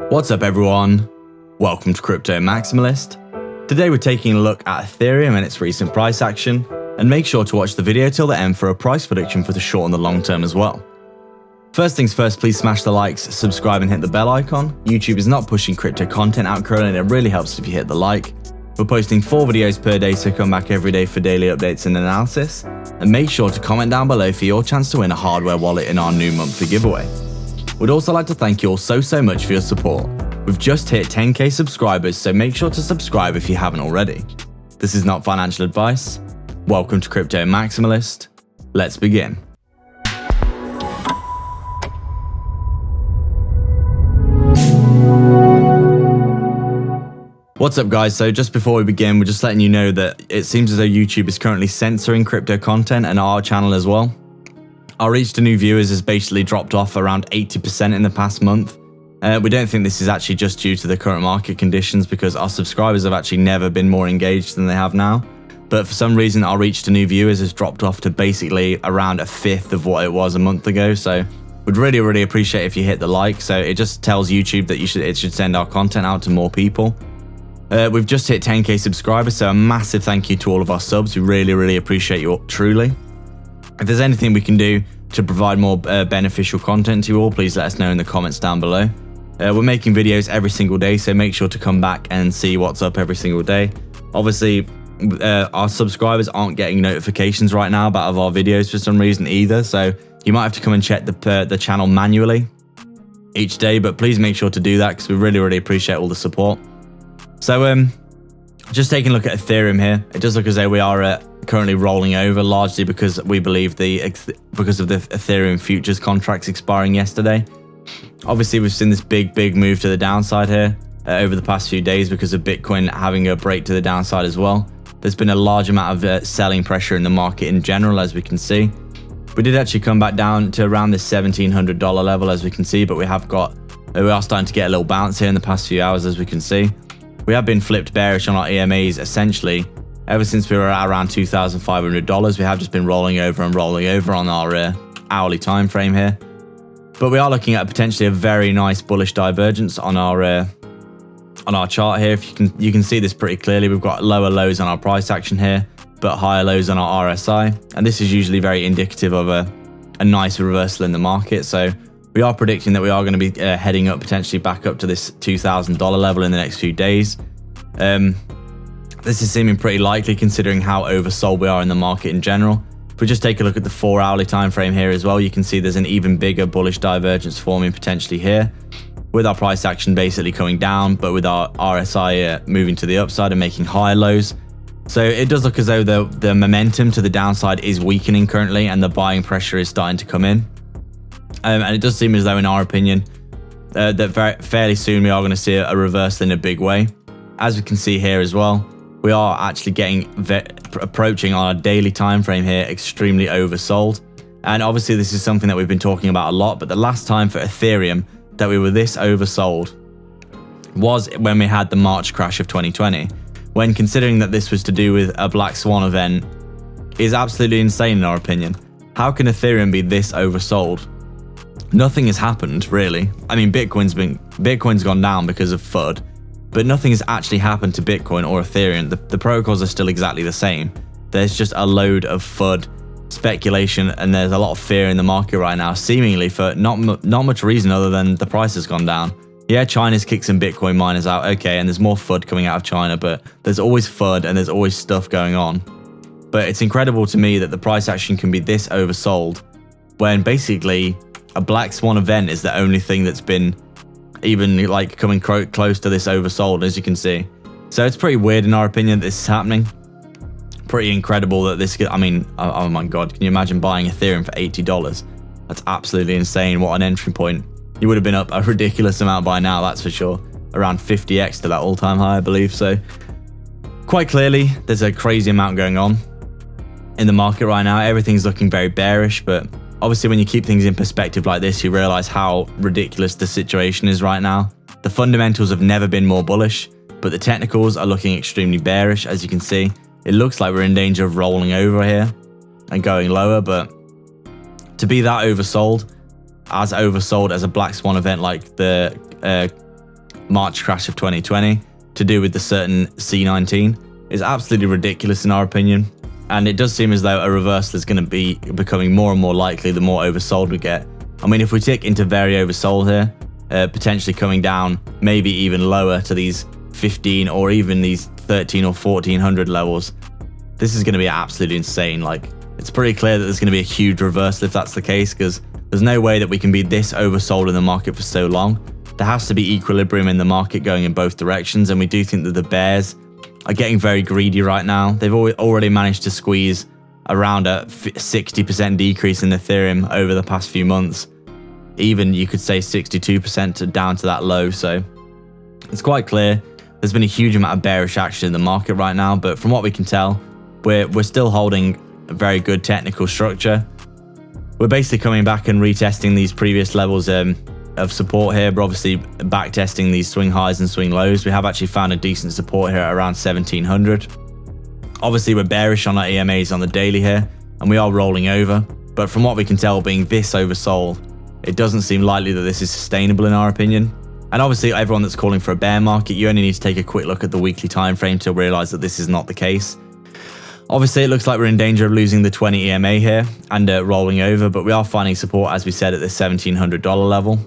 What's up everyone? Welcome to Crypto Maximalist. Today we're taking a look at Ethereum and its recent price action, and make sure to watch the video till the end for a price prediction for the short and the long term as well. First things first, please smash the likes, subscribe and hit the bell icon. YouTube is not pushing crypto content out currently and it really helps if you hit the like. We're posting 4 videos per day, so come back every day for daily updates and analysis. And make sure to comment down below for your chance to win a hardware wallet in our new monthly giveaway. We'd also like to thank you all so much for your support. We've just hit 10k subscribers, so make sure to subscribe if you haven't already. This is not financial advice. Welcome to Crypto Maximalist. Let's begin. What's up guys, so just before we begin, we're just letting you know that it seems as though YouTube is currently censoring crypto content and our channel as well. Our reach to new viewers has basically dropped off around 80% in the past month. We don't think this is actually just due to the current market conditions, because our subscribers have actually never been more engaged than they have now. But for some reason our reach to new viewers has dropped off to basically around 1/5 of what it was a month ago. So we'd really appreciate if you hit the like. So it just tells YouTube that it should send our content out to more people. We've just hit 10k subscribers, so a massive thank you to all of our subs. We really appreciate you all, truly. If there's anything we can do to provide more beneficial content to you all, please let us know in the comments down below. We're making videos every single day, so make sure to come back and see what's up every single day. Obviously, our subscribers aren't getting notifications right now about our videos for some reason either, so you might have to come and check the channel manually each day, but please make sure to do that because we really appreciate all the support. So just taking a look at Ethereum here, it does look as though we are currently rolling over, largely because we believe because of the Ethereum futures contracts expiring yesterday. Obviously, we've seen this big move to the downside here over the past few days because of Bitcoin having a break to the downside as well. There's been a large amount of selling pressure in the market in general, as we can see. We did actually come back down to around the $1,700 level, as we can see, but we are starting to get a little bounce here in the past few hours, as we can see. We have been flipped bearish on our EMAs essentially ever since we were at around $2,500. We have just been rolling over on our hourly time frame here. But we are looking at potentially a very nice bullish divergence on our chart here. If you can see this pretty clearly. We've got lower lows on our price action here, but higher lows on our RSI, and this is usually very indicative of a nice reversal in the market. So we are predicting that we are going to be heading up potentially back up to this $2,000 level in the next few days. This is seeming pretty likely considering how oversold we are in the market in general. If we just take a look at the 4 hourly time frame here as well, you can see there's an even bigger bullish divergence forming potentially here, with our price action basically coming down, but with our RSI moving to the upside and making higher lows. So it does look as though the momentum to the downside is weakening currently and the buying pressure is starting to come in. And it does seem as though, in our opinion, that fairly soon we are going to see a reversal in a big way. As we can see here as well, we are actually approaching on our daily time frame here extremely oversold. And obviously this is something that we've been talking about a lot, but the last time for Ethereum that we were this oversold was when we had the March crash of 2020. When considering that this was to do with a black swan event is absolutely insane in our opinion. How can Ethereum be this oversold? Nothing has happened really. I mean, Bitcoin's gone down because of FUD, but nothing has actually happened to Bitcoin or Ethereum. The protocols are still exactly the same. There's just a load of FUD speculation, and there's a lot of fear in the market right now, seemingly for not much reason other than the price has gone down. Yeah, China's kicked some Bitcoin miners out, okay, and there's more FUD coming out of China, but there's always FUD and there's always stuff going on. But it's incredible to me that the price action can be this oversold when basically a black swan event is the only thing that's been even like coming close to this oversold, as you can see. So it's pretty weird in our opinion that this is happening. Pretty incredible that this, I mean, oh my god, can you imagine buying Ethereum for $80? That's absolutely insane. What an entry point. You would have been up a ridiculous amount by now, that's for sure. Around 50x to that all-time high, I believe. So quite clearly there's a crazy amount going on in the market right now. Everything's looking very bearish, but obviously when you keep things in perspective like this, you realize how ridiculous the situation is right now. The fundamentals have never been more bullish, but the technicals are looking extremely bearish. As you can see, it looks like we're in danger of rolling over here and going lower, but to be that oversold, as a black swan event like the March crash of 2020 to do with the certain C19 is absolutely ridiculous in our opinion. And it does seem as though a reversal is going to be becoming more and more likely the more oversold we get. I mean, if we tick into very oversold here, potentially coming down maybe even lower to these 15 or even these 13 or 1400 levels, this is going to be absolutely insane. Like, it's pretty clear that there's going to be a huge reversal if that's the case, because there's no way that we can be this oversold in the market for so long. There has to be equilibrium in the market going in both directions, and we do think that the bears are getting very greedy right now. They've already managed to squeeze around a 60% decrease in Ethereum over the past few months. Even you could say 62% down to that low. So it's quite clear there's been a huge amount of bearish action in the market right now. But from what we can tell, we're still holding a very good technical structure. We're basically coming back and retesting these previous levels of support here, but obviously back testing these swing highs and swing lows. We have actually found a decent support here at around 1700. Obviously we're bearish on our EMAs on the daily here, and we are rolling over, but from what we can tell, being this oversold, it doesn't seem likely that this is sustainable in our opinion. And obviously everyone that's calling for a bear market, you only need to take a quick look at the weekly time frame to realize that this is not the case. Obviously, it looks like we're in danger of losing the 20 EMA here and rolling over, but we are finding support, as we said, at the $1,700 level.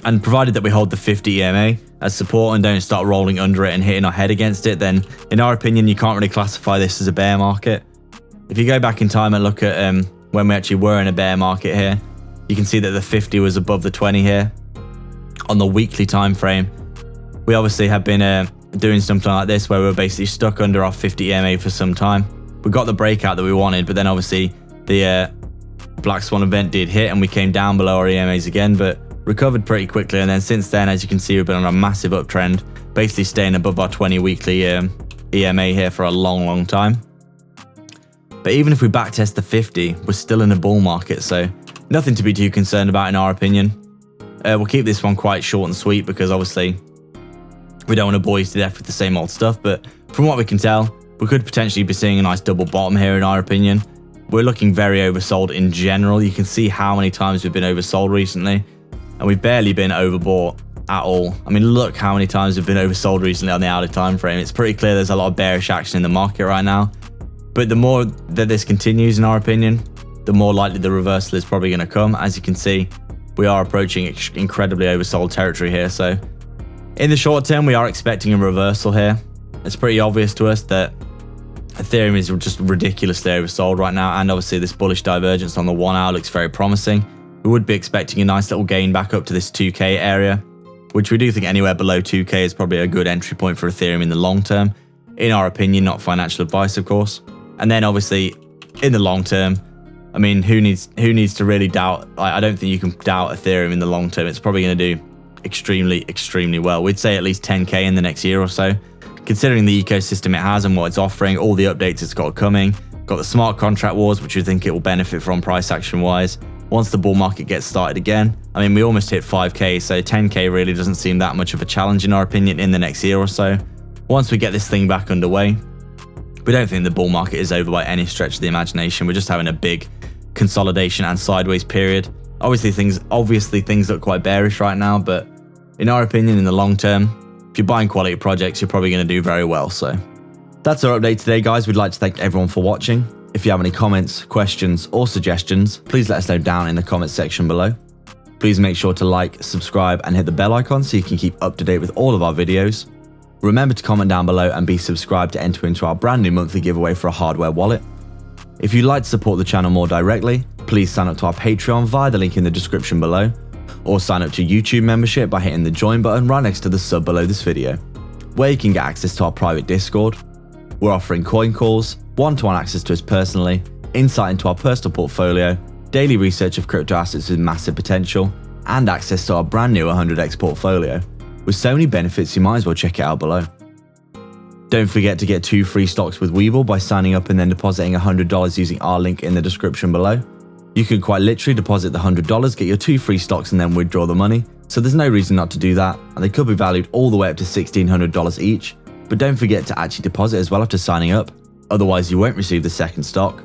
And provided that we hold the 50 EMA as support and don't start rolling under it and hitting our head against it, then in our opinion, you can't really classify this as a bear market. If you go back in time and look at when we actually were in a bear market here, you can see that the 50 was above the 20 here. On the weekly time frame, we obviously have been doing something like this where we're basically stuck under our 50 EMA for some time. We got the breakout that we wanted, but then obviously the Black Swan event did hit and we came down below our EMAs again, but recovered pretty quickly. And then since then, as you can see, we've been on a massive uptrend, basically staying above our 20 weekly EMA here for a long time. But even if we backtest the 50, we're still in a bull market, so nothing to be too concerned about in our opinion. We'll keep this one quite short and sweet because obviously we don't want to bore you to death with the same old stuff, but from what we can tell, we could potentially be seeing a nice double bottom here in our opinion. We're looking very oversold in general. You can see how many times we've been oversold recently, and we've barely been overbought at all. I mean, look how many times we've been oversold recently on the hourly time frame. It's pretty clear there's a lot of bearish action in the market right now. But the more that this continues, in our opinion, the more likely the reversal is probably going to come. As you can see, we are approaching incredibly oversold territory here. So in the short term, we are expecting a reversal here. It's pretty obvious to us that Ethereum is just ridiculously oversold right now, and obviously this bullish divergence on the 1 hour looks very promising. We would be expecting a nice little gain back up to this 2K area, which we do think anywhere below 2K is probably a good entry point for Ethereum in the long term, in our opinion, not financial advice, of course. And then obviously in the long term, I mean, who needs to really doubt? I don't think you can doubt Ethereum in the long term. It's probably going to do extremely well. We'd say at least 10K in the next year or so, considering the ecosystem it has and what it's offering, all the updates it's got coming. Got the smart contract wars, which we think it will benefit from price action wise. Once the bull market gets started again, I mean, we almost hit 5K, so 10K really doesn't seem that much of a challenge in our opinion in the next year or so. Once we get this thing back underway, we don't think the bull market is over by any stretch of the imagination. We're just having a big consolidation and sideways period. Obviously things look quite bearish right now, but in our opinion, in the long term, if you're buying quality projects, you're probably going to do very well. So that's our update today, guys. We'd like to thank everyone for watching. If you have any comments, questions, or suggestions, please let us know down in the comments section below. Please make sure to like, subscribe, and hit the bell icon so you can keep up to date with all of our videos. Remember to comment down below and be subscribed to enter into our brand new monthly giveaway for a hardware wallet. If you'd like to support the channel more directly, please sign up to our Patreon via the link in the description below, or sign up to YouTube membership by hitting the join button right next to the sub below this video, where you can get access to our private Discord. We're offering coin calls, one-to-one access to us personally, insight into our personal portfolio, daily research of crypto assets with massive potential, and access to our brand new 100x portfolio. With so many benefits, you might as well check it out below. Don't forget to get 2 free stocks with Webull by signing up and then depositing $100 using our link in the description below. You could quite literally deposit the $100, get your 2 free stocks, and then withdraw the money, so there's no reason not to do that, and they could be valued all the way up to $1,600 each. But don't forget to actually deposit as well after signing up, otherwise you won't receive the second stock.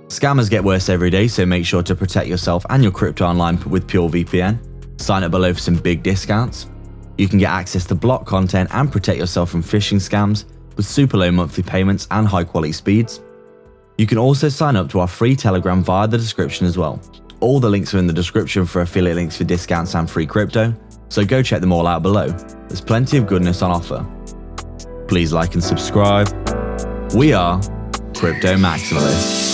Scammers get worse every day, so make sure to protect yourself and your crypto online with purevpn. Sign up below for some big discounts. You can get access to block content and protect yourself from phishing scams with super low monthly payments and high quality speeds. You can also sign up to our free Telegram via the description as well. All the links are in the description for affiliate links for discounts and free crypto, so go check them all out below. There's plenty of goodness on offer. Please like and subscribe. We are Crypto Maximalists.